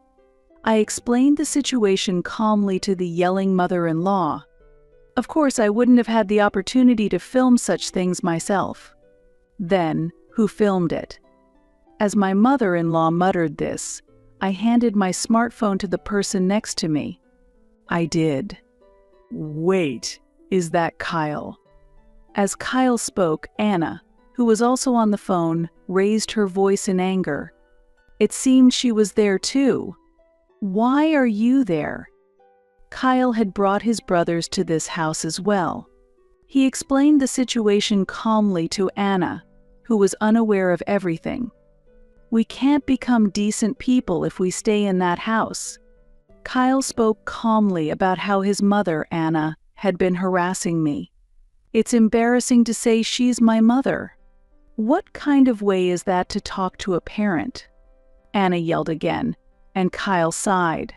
I explained the situation calmly to the yelling mother-in-law. Of course, I wouldn't have had the opportunity to film such things myself. Then, who filmed it? As my mother-in-law muttered this, I handed my smartphone to the person next to me. I did. Wait, is that Kyle? As Kyle spoke, Anna, who was also on the phone, raised her voice in anger. It seemed she was there too. Why are you there? Kyle had brought his brothers to this house as well. He explained the situation calmly to Anna, who was unaware of everything. We can't become decent people if we stay in that house. Kyle spoke calmly about how his mother, Anna, had been harassing me. It's embarrassing to say she's my mother. What kind of way is that to talk to a parent? Anna yelled again, and Kyle sighed.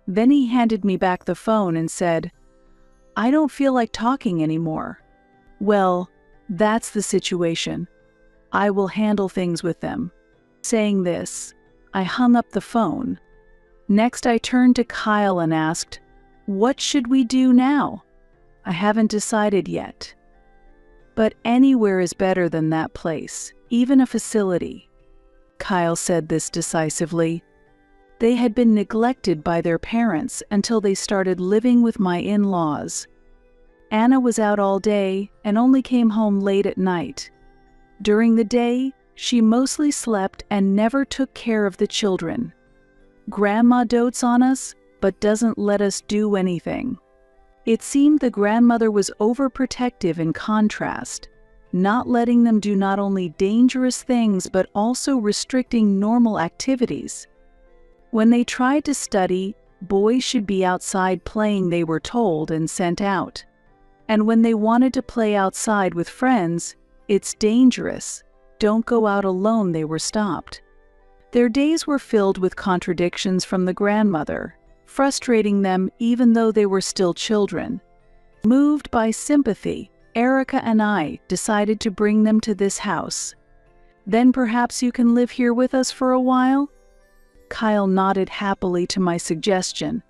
Then he handed me back the phone and said, I don't feel like talking anymore. Well, that's the situation. I will handle things with them. Saying this, I hung up the phone. Next, I turned to Kyle and asked, what should we do now? I haven't decided yet. But anywhere is better than that place, even a facility. Kyle said this decisively. They had been neglected by their parents until they started living with my in-laws. Anna was out all day and only came home late at night. During the day, she mostly slept and never took care of the children. Grandma dotes on us, but doesn't let us do anything. It seemed the grandmother was overprotective in contrast, not letting them do not only dangerous things but also restricting normal activities. When they tried to study, boys should be outside playing, they were told, and sent out. And when they wanted to play outside with friends, it's dangerous. Don't go out alone, they were stopped. Their days were filled with contradictions from the grandmother, frustrating them even though they were still children. Moved by sympathy, Erica and I decided to bring them to this house. Then perhaps you can live here with us for a while? Kyle nodded happily to my suggestion.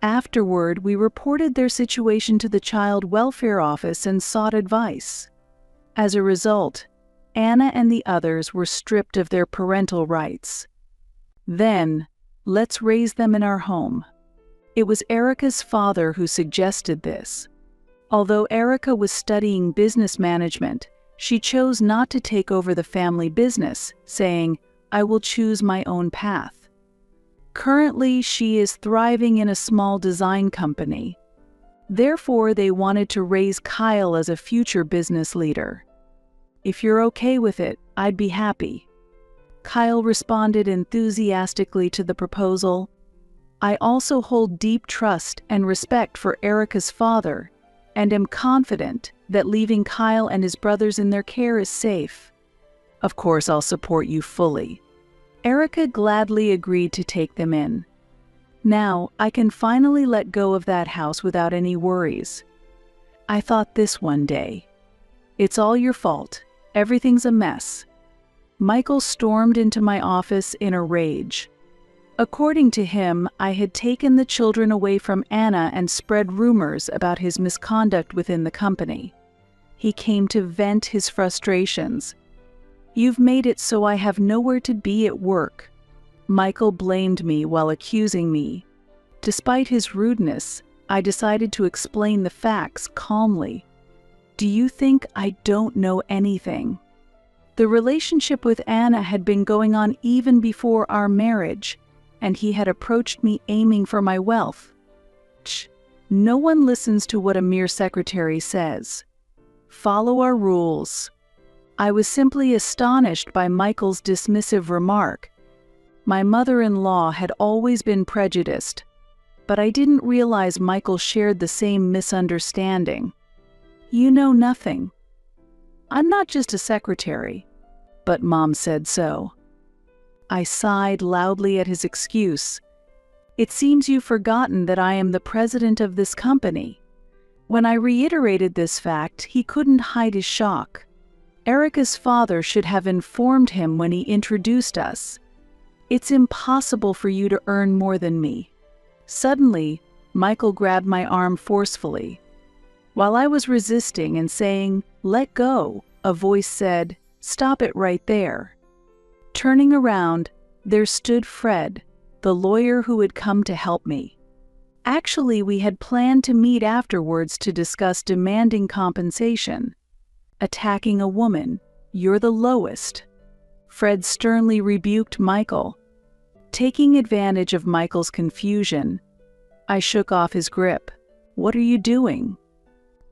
Afterward, we reported their situation to the Child Welfare Office and sought advice. As a result, Anna and the others were stripped of their parental rights. Then, let's raise them in our home. It was Erica's father who suggested this. Although Erica was studying business management, she chose not to take over the family business, saying, I will choose my own path. Currently, she is thriving in a small design company. Therefore, they wanted to raise Kyle as a future business leader. If you're okay with it, I'd be happy. Kyle responded enthusiastically to the proposal. I also hold deep trust and respect for Erica's father, and am confident that leaving Kyle and his brothers in their care is safe. Of course, I'll support you fully. Erica gladly agreed to take them in. Now, I can finally let go of that house without any worries. I thought this one day. It's all your fault. Everything's a mess. Michael stormed into my office in a rage. According to him, I had taken the children away from Anna and spread rumors about his misconduct within the company. He came to vent his frustrations. You've made it so I have nowhere to be at work. Michael blamed me while accusing me. Despite his rudeness, I decided to explain the facts calmly. Do you think I don't know anything? The relationship with Anna had been going on even before our marriage, and he had approached me aiming for my wealth. No one listens to what a mere secretary says. Follow our rules. I was simply astonished by Michael's dismissive remark. My mother-in-law had always been prejudiced, but I didn't realize Michael shared the same misunderstanding. "You know nothing. I'm not just a secretary, but Mom said so." I sighed loudly at his excuse. "It seems you've forgotten that I am the president of this company." When I reiterated this fact, he couldn't hide his shock. Erica's father should have informed him when he introduced us. "It's impossible for you to earn more than me." Suddenly, Michael grabbed my arm forcefully. While I was resisting and saying, "Let go," a voice said, "Stop it right there." Turning around, there stood Fred, the lawyer who had come to help me. Actually, we had planned to meet afterwards to discuss demanding compensation. "Attacking a woman, you're the lowest," Fred sternly rebuked Michael. Taking advantage of Michael's confusion, I shook off his grip. "What are you doing?"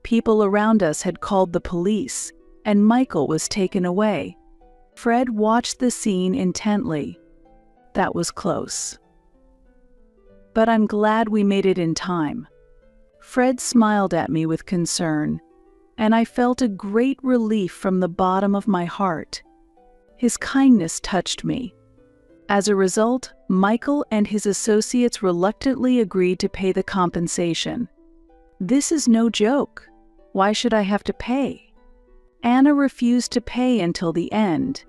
People around us had called the police, and Michael was taken away. Fred watched the scene intently. That was close. But I'm glad we made it in time. Fred smiled at me with concern, and I felt a great relief from the bottom of my heart. His kindness touched me. As a result, Michael and his associates reluctantly agreed to pay the compensation. This is no joke. Why should I have to pay? Anna refused to pay until the end,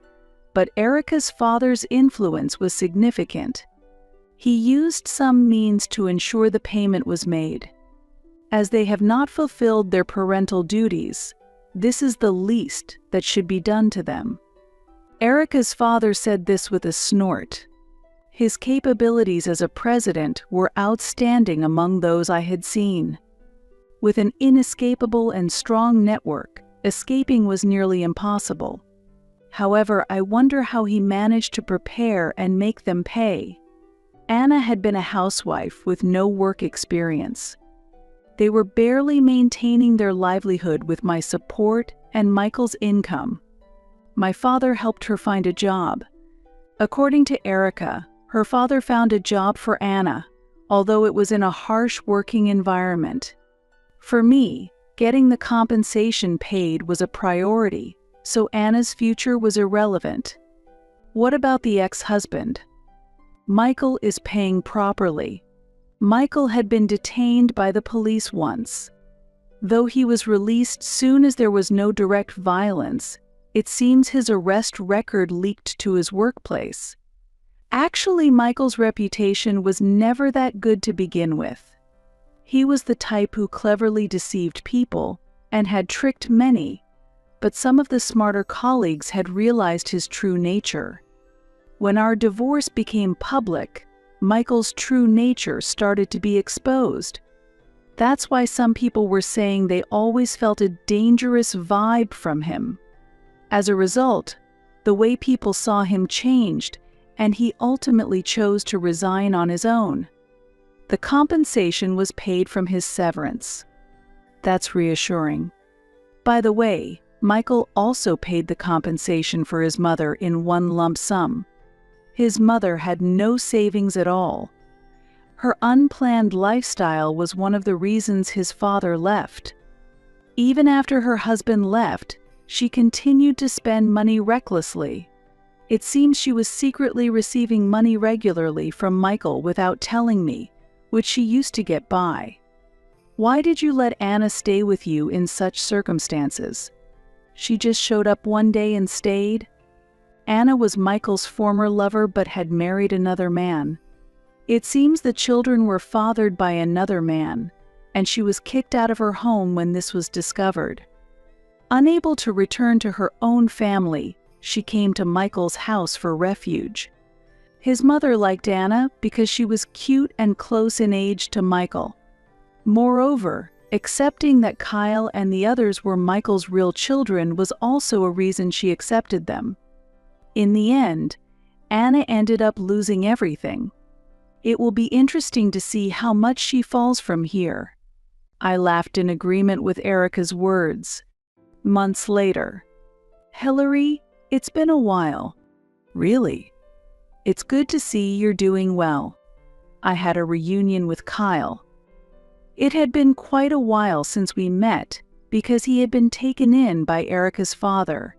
but Erica's father's influence was significant. He used some means to ensure the payment was made. As they have not fulfilled their parental duties, this is the least that should be done to them. Erica's father said this with a snort. His capabilities as a president were outstanding among those I had seen. With an inescapable and strong network, escaping was nearly impossible. However, I wonder how he managed to prepare and make them pay. Anna had been a housewife with no work experience. They were barely maintaining their livelihood with my support and Michael's income. My father helped her find a job. According to Erica, her father found a job for Anna, although it was in a harsh working environment. For me, getting the compensation paid was a priority, so Anna's future was irrelevant. What about the ex-husband? Michael is paying properly. Michael had been detained by the police once. Though he was released soon as there was no direct violence, it seems his arrest record leaked to his workplace. Actually, Michael's reputation was never that good to begin with. He was the type who cleverly deceived people and had tricked many, but some of the smarter colleagues had realized his true nature. When our divorce became public, Michael's true nature started to be exposed. That's why some people were saying they always felt a dangerous vibe from him. As a result, the way people saw him changed, and he ultimately chose to resign on his own. The compensation was paid from his severance. That's reassuring. By the way, Michael also paid the compensation for his mother in one lump sum. His mother had no savings at all. Her unplanned lifestyle was one of the reasons his father left. Even after her husband left, she continued to spend money recklessly. It seems she was secretly receiving money regularly from Michael without telling me, which she used to get by. Why did you let Anna stay with you in such circumstances? She just showed up one day and stayed? Anna was Michael's former lover but had married another man. It seems the children were fathered by another man, and she was kicked out of her home when this was discovered. Unable to return to her own family, she came to Michael's house for refuge. His mother liked Anna because she was cute and close in age to Michael. Moreover, accepting that Kyle and the others were Michael's real children was also a reason she accepted them. In the end, Anna ended up losing everything. It will be interesting to see how much she falls from here. I laughed in agreement with Erica's words. Months later, Hillary, it's been a while. Really? It's good to see you're doing well. I had a reunion with Kyle. It had been quite a while since we met because he had been taken in by Erica's father.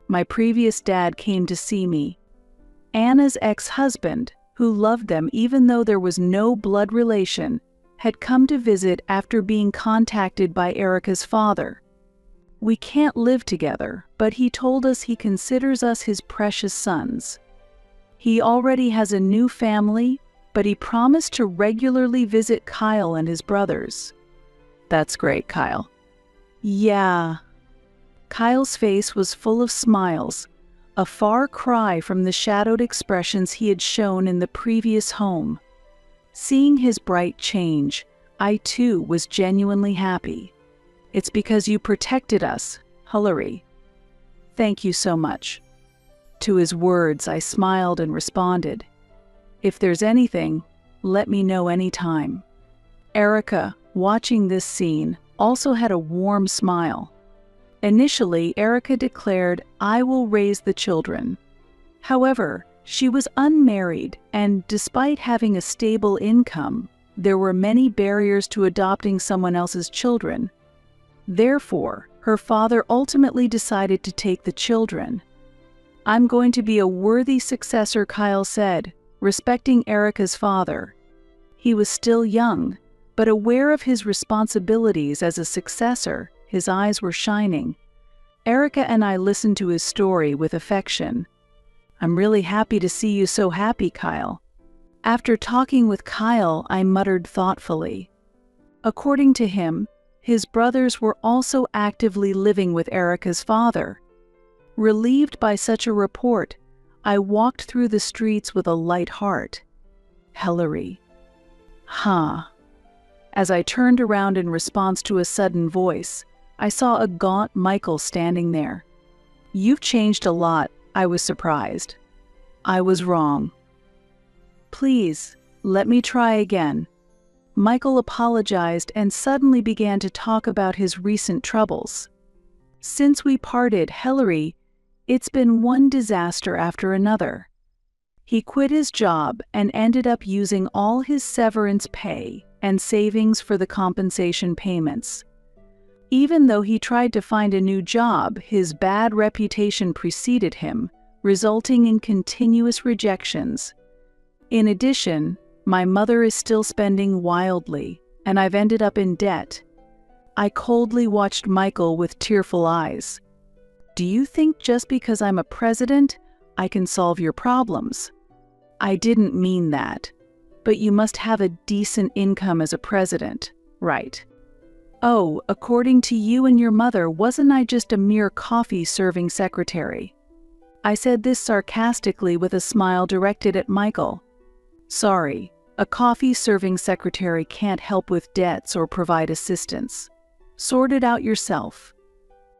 My previous dad came to see me. Anna's ex-husband, who loved them even though there was no blood relation, had come to visit after being contacted by Erica's father. We can't live together, but he told us he considers us his precious sons. He already has a new family, but he promised to regularly visit Kyle and his brothers. That's great, Kyle. Yeah. Kyle's face was full of smiles, a far cry from the shadowed expressions he had shown in the previous home. Seeing his bright change, I too was genuinely happy. It's because you protected us, Hillary. Thank you so much. To his words, I smiled and responded, if there's anything, let me know anytime. Erica, watching this scene, also had a warm smile. Initially, Erica declared, I will raise the children. However, she was unmarried, and despite having a stable income, there were many barriers to adopting someone else's children. Therefore, her father ultimately decided to take the children. I'm going to be a worthy successor, Kyle said, respecting Erica's father. He was still young, but aware of his responsibilities as a successor, his eyes were shining. Erica and I listened to his story with affection. I'm really happy to see you so happy, Kyle. After talking with Kyle, I muttered thoughtfully. According to him, his brothers were also actively living with Erica's father. Relieved by such a report, I walked through the streets with a light heart. Hillary. Huh. As I turned around in response to a sudden voice, I saw a gaunt Michael standing there. You've changed a lot, I was surprised. I was wrong. Please, let me try again. Michael apologized and suddenly began to talk about his recent troubles. Since we parted, Hillary, it's been one disaster after another. He quit his job and ended up using all his severance pay and savings for the compensation payments. Even though he tried to find a new job, his bad reputation preceded him, resulting in continuous rejections. In addition, my mother is still spending wildly, and I've ended up in debt. I coldly watched Michael with tearful eyes. Do you think just because I'm a president, I can solve your problems? I didn't mean that, but you must have a decent income as a president, right? Oh, according to you and your mother, wasn't I just a mere coffee-serving secretary? I said this sarcastically with a smile directed at Michael. Sorry, a coffee-serving secretary can't help with debts or provide assistance. Sort it out yourself.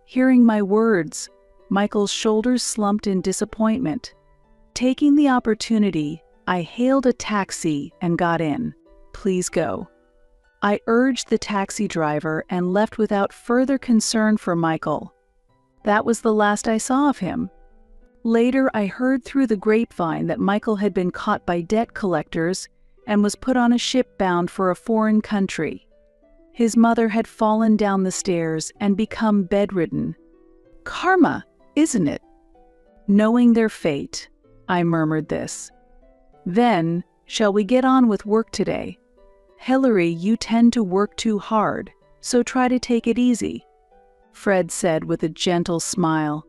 Hearing my words, Michael's shoulders slumped in disappointment. Taking the opportunity, I hailed a taxi and got in. Please go. I urged the taxi driver and left without further concern for Michael. That was the last I saw of him. Later, I heard through the grapevine that Michael had been caught by debt collectors and was put on a ship bound for a foreign country. His mother had fallen down the stairs and become bedridden. Karma, isn't it? Knowing their fate, I murmured this. Then, shall we get on with work today? Hillary, you tend to work too hard, so try to take it easy, Fred said with a gentle smile.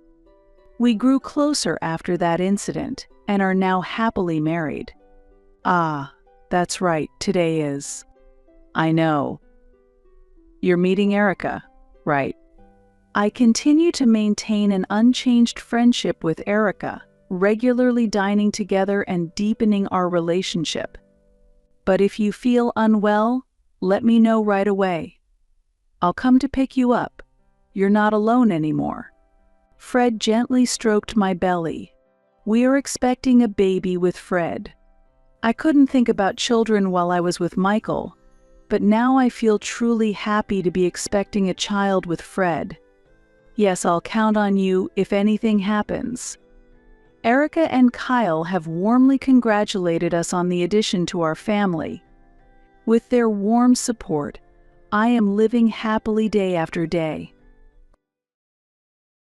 We grew closer after that incident and are now happily married. Ah, that's right, today is. I know. You're meeting Erica, right? I continue to maintain an unchanged friendship with Erica, regularly dining together and deepening our relationship. But if you feel unwell, let me know right away. I'll come to pick you up. You're not alone anymore. Fred gently stroked my belly. We are expecting a baby with Fred. I couldn't think about children while I was with Michael, but now I feel truly happy to be expecting a child with Fred. Yes, I'll count on you if anything happens. Erica and Kyle have warmly congratulated us on the addition to our family. With their warm support, I am living happily day after day.